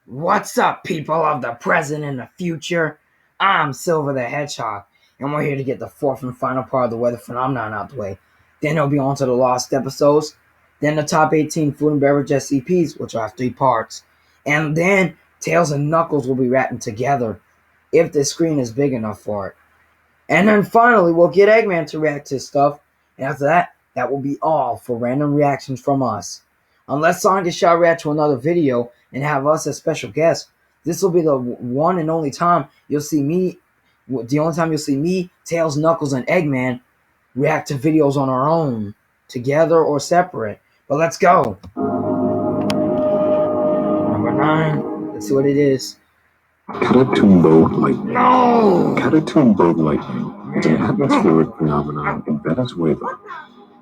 What's up, people of the present and the future? I'm Silver the Hedgehog, and we're here to get the fourth and final part of the weather phenomenon out the way. Then it'll be on to the lost episodes, then the top 18 food and beverage SCPs, which will have 3 parts, and then Tails and Knuckles will be rapping together, if the screen is big enough for it. And then finally, we'll get Eggman to react to stuff, and after that, that will be all for random reactions from us. Unless Sonic shall react to another video and have us as special guests, this will be the one and only time you'll see me, Tails, Knuckles, and Eggman react to videos on our own, together or separate. But let's go. Number 9. Let's see what it is. Catatumbo lightning. No! Catatumbo lightning is an atmospheric phenomenon in Venezuela.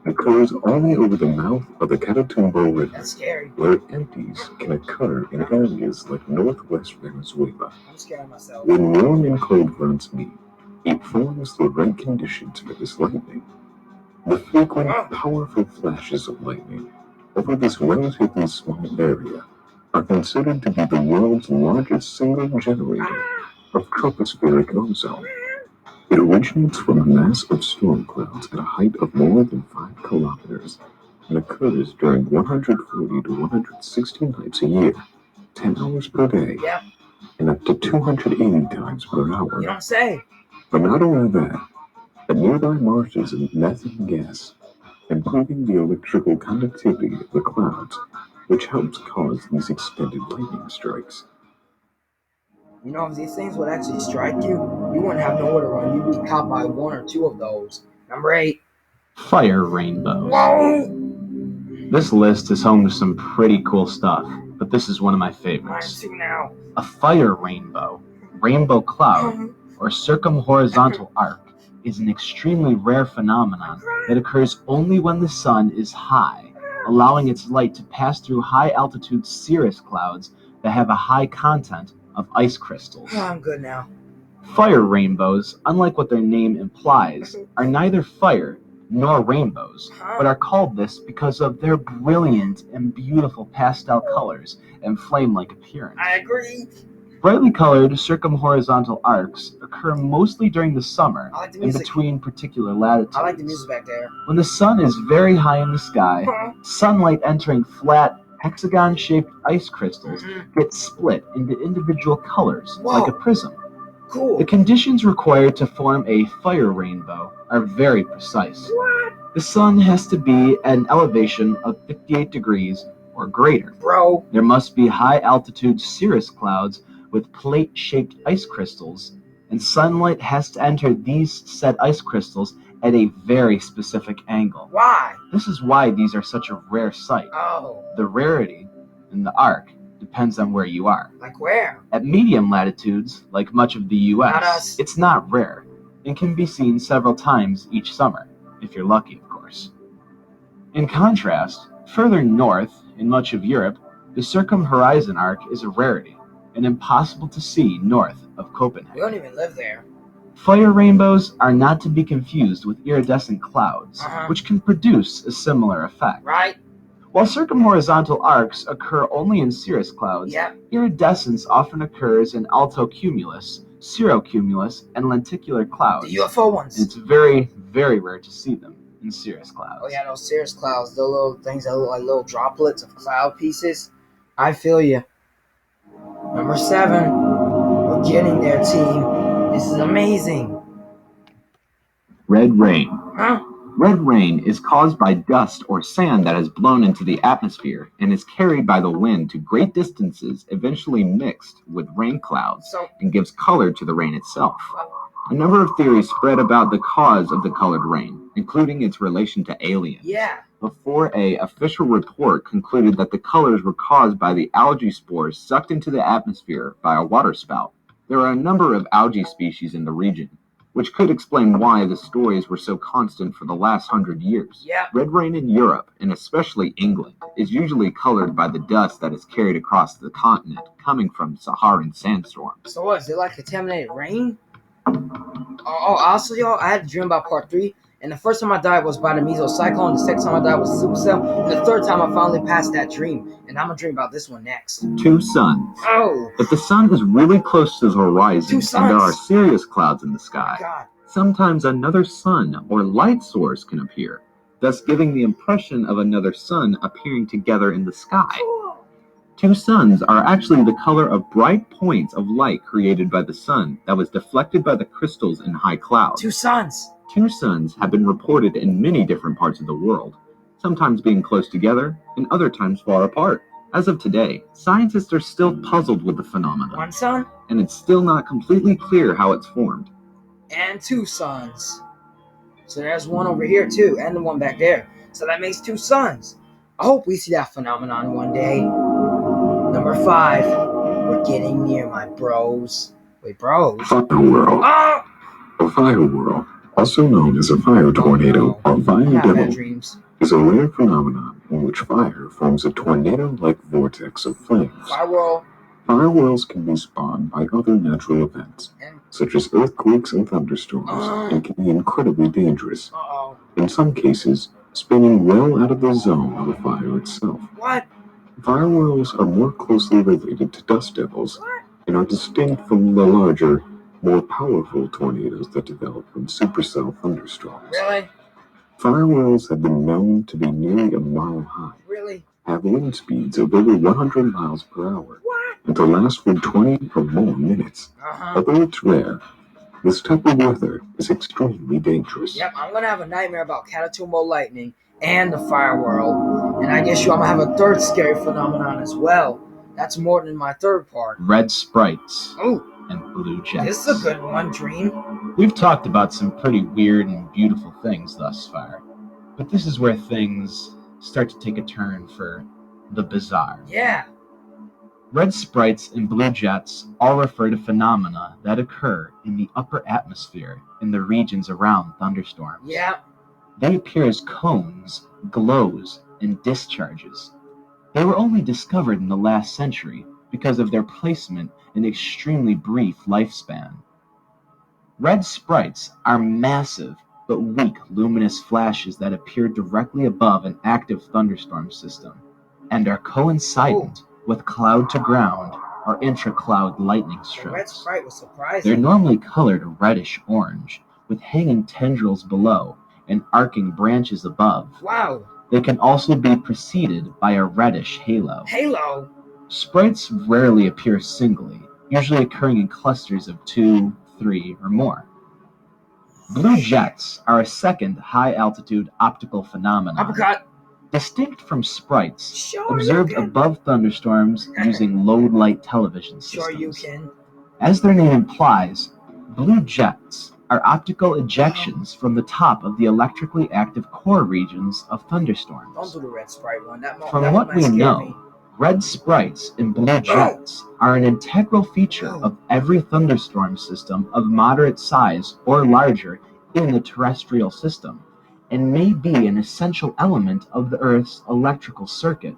It occurs only over the mouth of the Catatumbo River, That's scary. where it empties can occur in areas like northwest Venezuela. I'm scared of myself. When warm and cold fronts meet, it forms the right conditions for this lightning. The frequent, powerful flashes of lightning over this relatively small area are considered to be the world's largest single generator of tropospheric ozone. It originates from a mass of storm clouds at a height of more than 5 kilometers and occurs during 140 to 160 nights a year, 10 hours per day, and up to 280 times per hour. You don't say. But not only that, the nearby marshes emit methane gas, improving the electrical conductivity of the clouds, which helps cause these extended lightning strikes. You know, if these things would actually strike you, you wouldn't have nowhere to run. You'd be caught by 1 or 2 of those. Number 8. Fire rainbows. Whoa! This list is home to some pretty cool stuff, but this is one of my Mine favorites. too now. A fire rainbow, rainbow cloud, or circumhorizontal arc is an extremely rare phenomenon that occurs only when the sun is high, allowing its light to pass through high-altitude cirrus clouds that have a high content of ice crystals. Oh, I'm good now. Fire rainbows, unlike what their name implies, are neither fire nor rainbows, but are called this because of their brilliant and beautiful pastel colors and flame-like appearance. I agree. Brightly colored circumhorizontal arcs occur mostly during the summer and between particular latitudes. I like the music back there. When the sun is very high in the sky, sunlight entering flat, hexagon-shaped ice crystals gets split into individual colors, like a prism. Cool. The conditions required to form a fire rainbow are very precise. The sun has to be at an elevation of 58 degrees or greater. Bro. There must be high-altitude cirrus clouds with plate-shaped ice crystals, and sunlight has to enter these said ice crystals at a very specific angle. Why? This is why these are such a rare sight. Oh. The rarity in the arc depends on where you are. Like where? At medium latitudes, like much of the US, it's not rare and can be seen several times each summer, if you're lucky, of course. In contrast, further north, in much of Europe, the circumhorizon arc is a rarity and impossible to see north of Copenhagen. We don't even live there. Fire rainbows are not to be confused with iridescent clouds, which can produce a similar effect. Right? While circumhorizontal arcs occur only in cirrus clouds, iridescence often occurs in altocumulus, cirrocumulus, and lenticular clouds. The UFO ones. It's very, very rare to see them in cirrus clouds. Oh yeah, those cirrus clouds, the little things that look like little droplets of cloud pieces. I feel you. Number 7. We're getting there, team. This is amazing. Red rain. Huh? Red rain is caused by dust or sand that has blown into the atmosphere and is carried by the wind to great distances, eventually mixed with rain clouds, and gives color to the rain itself. A number of theories spread about the cause of the colored rain, including its relation to aliens. Yeah. Before an official report concluded that the colors were caused by the algae spores sucked into the atmosphere by a waterspout. There are a number of algae species in the region, which could explain why the stories were so constant for the last 100 years. Yeah. Red rain in Europe, and especially England, is usually colored by the dust that is carried across the continent, coming from Saharan sandstorms. So what, is it like contaminated rain? Oh, also, y'all, I had a dream about part 3, And the first time I died was by the mesocyclone. The second time I died was Supercell. And the third time I finally passed that dream. And I'm going to dream about this one next. Two suns. Oh. If the sun is really close to the horizon and there are serious clouds in the sky, sometimes another sun or light source can appear, thus giving the impression of another sun appearing together in the sky. Cool. Two suns are actually the color of bright points of light created by the sun that was deflected by the crystals in high clouds. Two suns. Two suns have been reported in many different parts of the world, sometimes being close together and other times far apart. As of today, scientists are still puzzled with the phenomenon. One sun? And it's still not completely clear how it's formed. And two suns. So there's one over here too, and the one back there. So that makes two suns. I hope we see that phenomenon one day. Number 5. We're getting near, my bros. Wait, bros? Fire whirl. Oh! A fire whirl, also known as a fire tornado or fire devil, is a rare phenomenon in which fire forms a tornado-like vortex of flames. Fire whirl. Fire whirls can be spawned by other natural events, such as earthquakes and thunderstorms, and can be incredibly dangerous. In some cases, spinning well out of the zone of the fire itself. What? Fire whirls are more closely related to dust devils and are distinct from the larger, more powerful tornadoes that develop from supercell thunderstorms. Really? Fire whirls have been known to be nearly a mile high, have wind speeds of over 100 miles per hour, and to last for 20 or more minutes. Although it's rare, this type of weather is extremely dangerous. Yep, I'm going to have a nightmare about Catatumbo lightning and the fire whirl. And I guess I'm going to have a third scary phenomenon as well. That's more than my third part. Red Sprites. Ooh. And blue jets. This is a good one, Dream. We've talked about some pretty weird and beautiful things thus far, but this is where things start to take a turn for the bizarre. Yeah. Red Sprites and blue jets all refer to phenomena that occur in the upper atmosphere in the regions around thunderstorms. Yeah. They appear as cones, glows, and discharges. They were only discovered in the last century because of their placement and extremely brief lifespan. Red Sprites are massive but weak luminous flashes that appear directly above an active thunderstorm system and are coincident with cloud-to-ground or intra-cloud lightning strikes. The red sprite was surprising. They're normally colored reddish-orange, with hanging tendrils below and arcing branches above. Wow. They can also be preceded by a reddish halo. Halo? Sprites rarely appear singly, usually occurring in clusters of 2, 3, or more. Blue jets are a second high-altitude optical phenomenon. Uppercut. Distinct from sprites, observed above thunderstorms using low-light television systems. Sure you can. As their name implies, blue jets are optical ejections from the top of the electrically active core regions of thunderstorms. Don't do the red sprite one. From what we know, red sprites and blue jets are an integral feature of every thunderstorm system of moderate size or larger in the terrestrial system, and may be an essential element of the Earth's electrical circuit.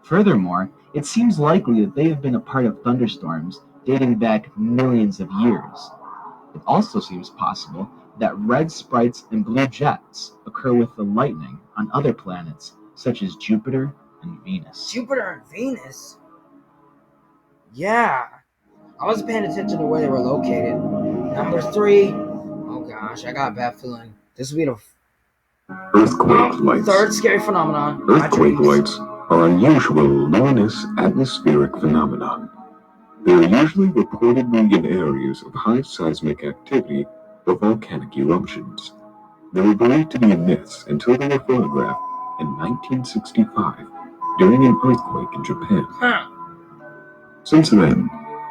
Furthermore, it seems likely that they have been a part of thunderstorms dating back millions of years. It also seems possible that red sprites and blue jets occur with the lightning on other planets, such as Jupiter and Venus. Jupiter and Venus? Yeah. I wasn't paying attention to where they were located. Number 3. Oh gosh, I got a bad feeling. This will be the earthquake lights. Third scary phenomenon. Earthquake lights are unusual luminous atmospheric phenomenon. They are usually reportedly in areas of high seismic activity or volcanic eruptions. They were believed to be myths until they were photographed in 1965 during an earthquake in Japan. Since then,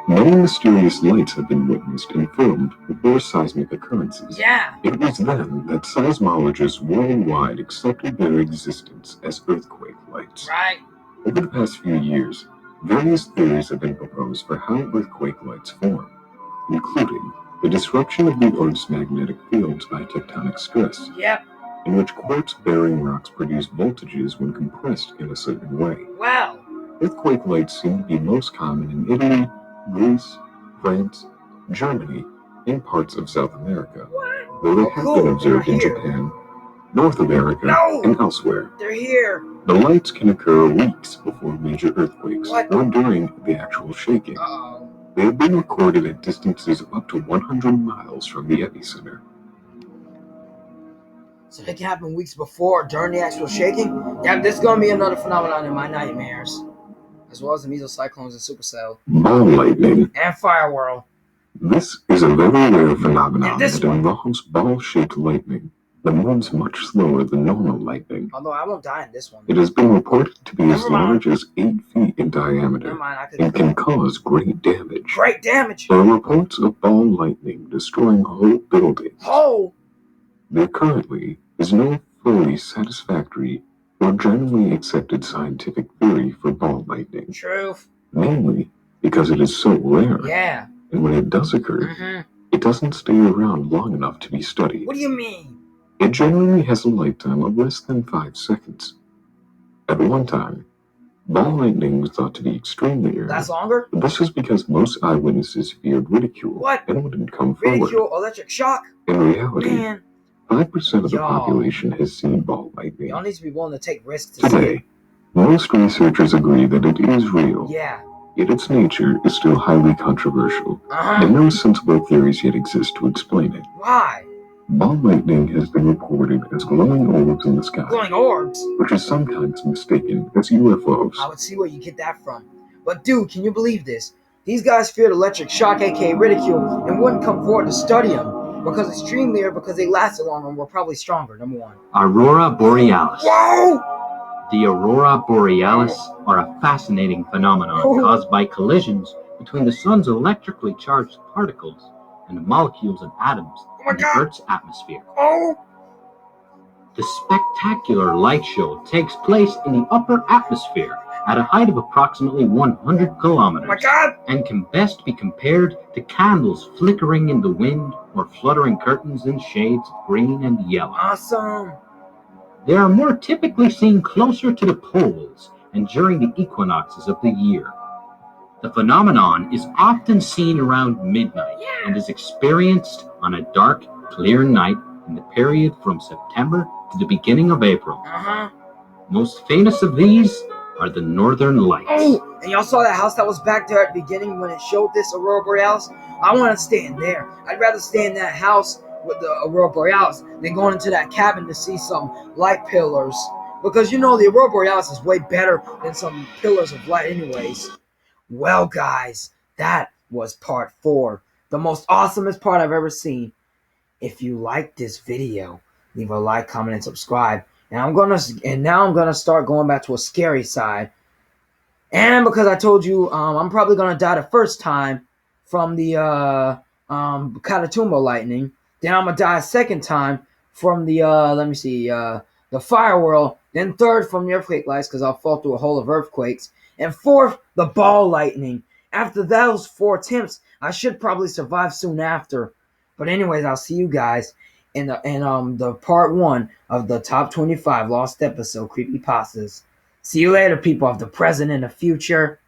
many mysterious lights have been witnessed and filmed before seismic occurrences. Yeah. It was then that seismologists worldwide accepted their existence as earthquake lights. Right. Over the past few years, various theories have been proposed for how earthquake lights form, including the disruption of the Earth's magnetic fields by tectonic stress, in which quartz-bearing rocks produce voltages when compressed in a certain way. Wow. Earthquake lights seem to be most common in Italy, Greece, France, Germany, and parts of South America, though they have been observed in Japan, North America, and elsewhere. They're here. The lights can occur weeks before major earthquakes or during the actual shaking. They have been recorded at distances of up to 100 miles from the epicenter. So they can happen weeks before or during the actual shaking? Yeah, this is going to be another phenomenon in my nightmares. As well as the mesocyclones and Supercell. Ball lightning. And Firewhirl. This is a very rare phenomenon that involves ball-shaped lightning that moves much slower than normal lightning. Although I won't die in this one. It has been reported to be as large as 8 feet in diameter and can cause great damage. Great damage! There are reports of ball lightning destroying whole buildings. Oh! There currently is no fully satisfactory or generally accepted scientific theory for ball lightning. Truth. Mainly because it is so rare. Yeah. And when it does occur, it doesn't stay around long enough to be studied. What do you mean? It generally has a lifetime of less than 5 seconds. At one time, ball lightning was thought to be extremely rare. That's longer? But this is because most eyewitnesses feared ridicule and wouldn't come forward. Ridicule, electric shock? In reality, Man. 5% of the population has seen ball lightning. Y'all need to be willing to take risks to see it. Today, most researchers agree that it is real. Yeah. Yet its nature is still highly controversial, and no sensible theories yet exist to explain it. Why? Ball lightning has been reported as glowing orbs in the sky. Glowing orbs? Which is sometimes mistaken as UFOs. I would see where you get that from. But dude, can you believe this? These guys feared electric shock, aka ridicule, and wouldn't come forward to study them. Because extremely rare, because they lasted longer and were probably stronger, number one. Aurora Borealis. Whoa! The Aurora Borealis are a fascinating phenomenon caused by collisions between the sun's electrically charged particles and the molecules and atoms in the Earth's atmosphere. The spectacular light show takes place in the upper atmosphere at a height of approximately 100 kilometers and can best be compared to candles flickering in the wind or fluttering curtains in shades of green and yellow. Awesome! They are more typically seen closer to the poles and during the equinoxes of the year. The phenomenon is often seen around midnight and is experienced on a dark, clear night in the period from September to the beginning of April. Most famous of these are the Northern Lights. Oh, and y'all saw that house that was back there at the beginning when it showed this Aurora Borealis? I want to stay in there. I'd rather stay in that house with the Aurora Borealis than going into that cabin to see some light pillars. Because you know the Aurora Borealis is way better than some pillars of light anyways. Well guys, that was part 4. The most awesomest part I've ever seen. If you liked this video, leave a like, comment, and subscribe. And now I'm gonna start going back to a scary side. And because I told you I'm probably gonna die the first time from the Catatumbo lightning. Then I'm gonna die a second time from the the Firewhirl. Then third from the earthquake lights because I'll fall through a hole of earthquakes. And fourth, the ball lightning. After those 4 attempts, I should probably survive soon after. But anyways, I'll see you guys in the part 1 of the top 25 lost episode creepypastas. See you later, people of the present and the future.